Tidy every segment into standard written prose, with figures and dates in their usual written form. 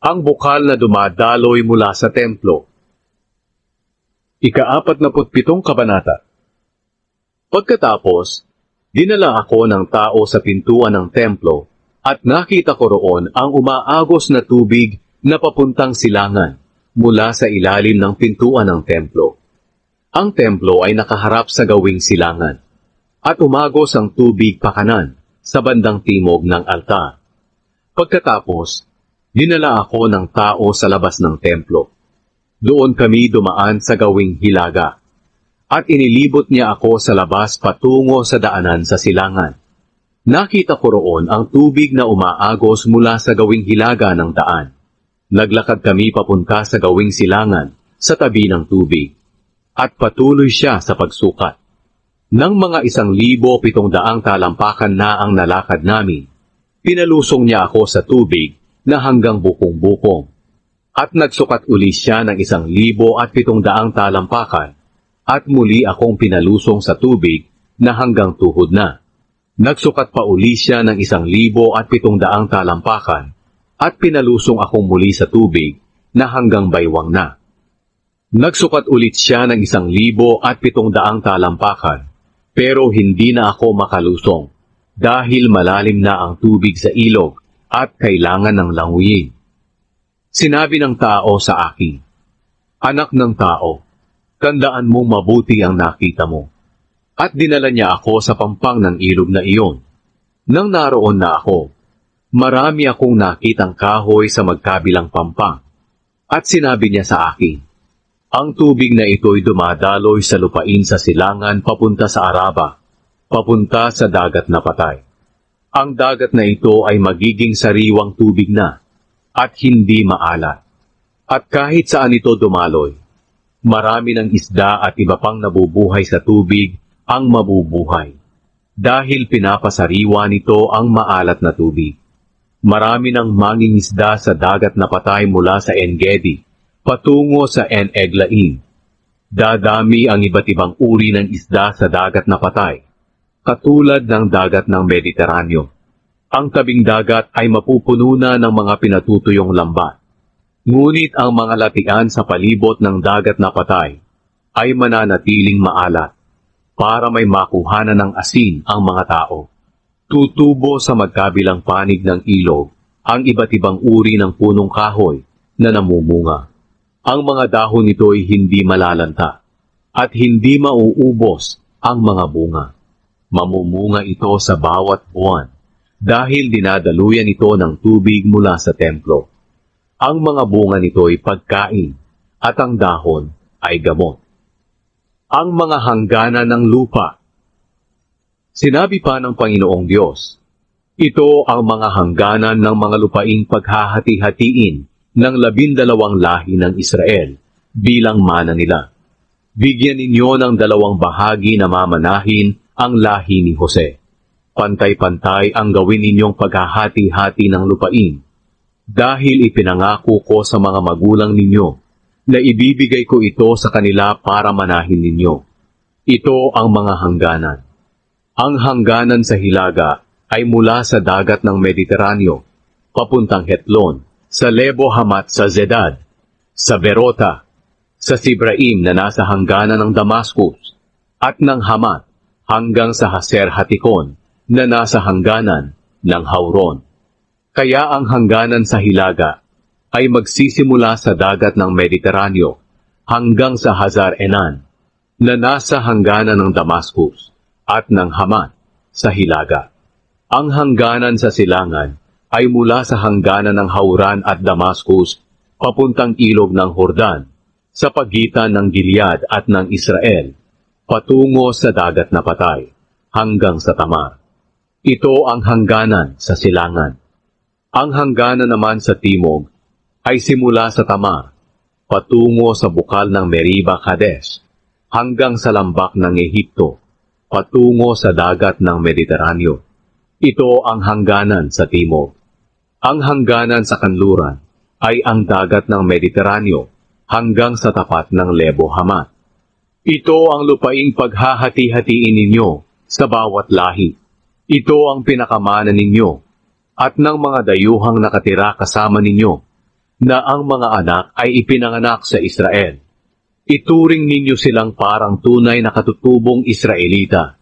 Ang bukal na dumadaloy mula sa templo. Ika-47 kabanata. Pagkatapos, dinala ako ng tao sa pintuan ng templo at nakita ko roon ang umaagos na tubig na papuntang silangan mula sa ilalim ng pintuan ng templo. Ang templo ay nakaharap sa gawing silangan at umagos ang tubig pakanan sa bandang timog ng altar. Pagkatapos, dinala ako ng tao sa labas ng templo. Doon kami dumaan sa gawing hilaga, at inilibot niya ako sa labas patungo sa daanan sa silangan. Nakita ko roon ang tubig na umaagos mula sa gawing hilaga ng daan. Naglakad kami papunta sa gawing silangan sa tabi ng tubig, at patuloy siya sa pagsukat. Nang mga 1,700 talampakan na ang nalakad namin, pinalusong niya ako sa tubig na hanggang bukong-bukong. At nagsukat uli siya ng 1,700 talampakan, at muli akong pinalusong sa tubig na hanggang tuhod na. Nagsukat pa uli siya ng 1,700 talampakan, at pinalusong akong muli sa tubig na hanggang baywang na. Nagsukat ulit siya ng 1,700 talampakan, pero hindi na ako makalusong, dahil malalim na ang tubig sa ilog at kailangan ng languyin. Sinabi ng tao sa akin, "Anak ng tao, tandaan mong mabuti ang nakita mo." At dinala niya ako sa pampang ng ilog na iyon. Nang naroon na ako, marami akong nakitang kahoy sa magkabilang pampang. At sinabi niya sa akin, "Ang tubig na ito'y dumadaloy sa lupain sa silangan papunta sa Araba, papunta sa dagat na patay. Ang dagat na ito ay magiging sariwang tubig na, at hindi maalat. At kahit saan ito dumaloy, marami ng isda at iba pang nabubuhay sa tubig ang mabubuhay, dahil pinapasariwa nito ang maalat na tubig. Marami ng mangingisda sa dagat na patay mula sa En-Gedi, patungo sa En-Eglaim. Dadami ang iba't ibang uri ng isda sa dagat na patay, katulad ng dagat ng Mediteraneo. Ang tabing dagat ay mapupuno na ng mga pinatutuyong lambat. Ngunit ang mga latian sa palibot ng dagat na patay ay mananatiling maalat, para may makuhanan ng asin ang mga tao. Tutubo sa magkabilang panig ng ilog ang iba't ibang uri ng punong kahoy na namumunga. Ang mga dahon nito ay hindi malalanta, at hindi mauubos ang mga bunga. Mamumunga ito sa bawat buwan, dahil dinadaluyan ito ng tubig mula sa templo. Ang mga bunga nito ay pagkain, at ang dahon ay gamot. Ang mga hangganan ng lupa. Sinabi pa ng Panginoong Diyos, "Ito ang mga hangganan ng mga lupaing paghahati-hatiin ng 12 lahi ng Israel bilang mana nila. Bigyan ninyo ng 2 bahagi na mamanahin ang lahi ni Jose. Pantay-pantay ang gawin ninyong paghahati-hati ng lupain, dahil ipinangako ko sa mga magulang ninyo na ibibigay ko ito sa kanila para manahin ninyo. Ito ang mga hangganan. Ang hangganan sa hilaga ay mula sa dagat ng Mediteraneo, papuntang Hetlon, sa Lebo Hamat sa Zedad, sa Berota, sa Sibraim na nasa hangganan ng Damascus, at ng Hamat hanggang sa Haser Hatikon na nasa hangganan ng Hauron. Kaya ang hangganan sa hilaga ay magsisimula sa dagat ng Mediteraneo hanggang sa Hazar Enan na nasa hangganan ng Damascus at ng Hamat sa hilaga. Ang hangganan sa silangan ay mula sa hangganan ng Hauran at Damascus papuntang ilog ng Hordan sa pagitan ng Gilead at ng Israel patungo sa dagat na patay hanggang sa Tamar. Ito ang hangganan sa silangan. Ang hangganan naman sa timog ay simula sa Tamar, patungo sa bukal ng Meriba Kadesh, hanggang sa lambak ng Ehipto, patungo sa dagat ng Mediteraneo. Ito ang hangganan sa timog. Ang hangganan sa kanluran ay ang dagat ng Mediteraneo hanggang sa tapat ng Lebo Hamat. Ito ang lupaing paghahati-hatiin ninyo sa bawat lahi. Ito ang pinakamana ninyo, at ng mga dayuhang nakatira kasama ninyo, na ang mga anak ay ipinanganak sa Israel. Ituring ninyo silang parang tunay na katutubong Israelita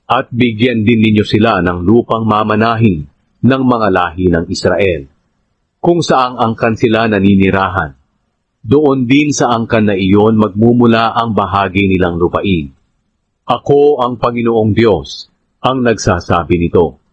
at bigyan din ninyo sila ng lupang mamanahin ng mga lahi ng Israel, kung saang angkan sila naninirahan. Doon din sa angkan na iyon magmumula ang bahagi nilang lupain. Ako ang Panginoong Diyos ang nagsasabi nito.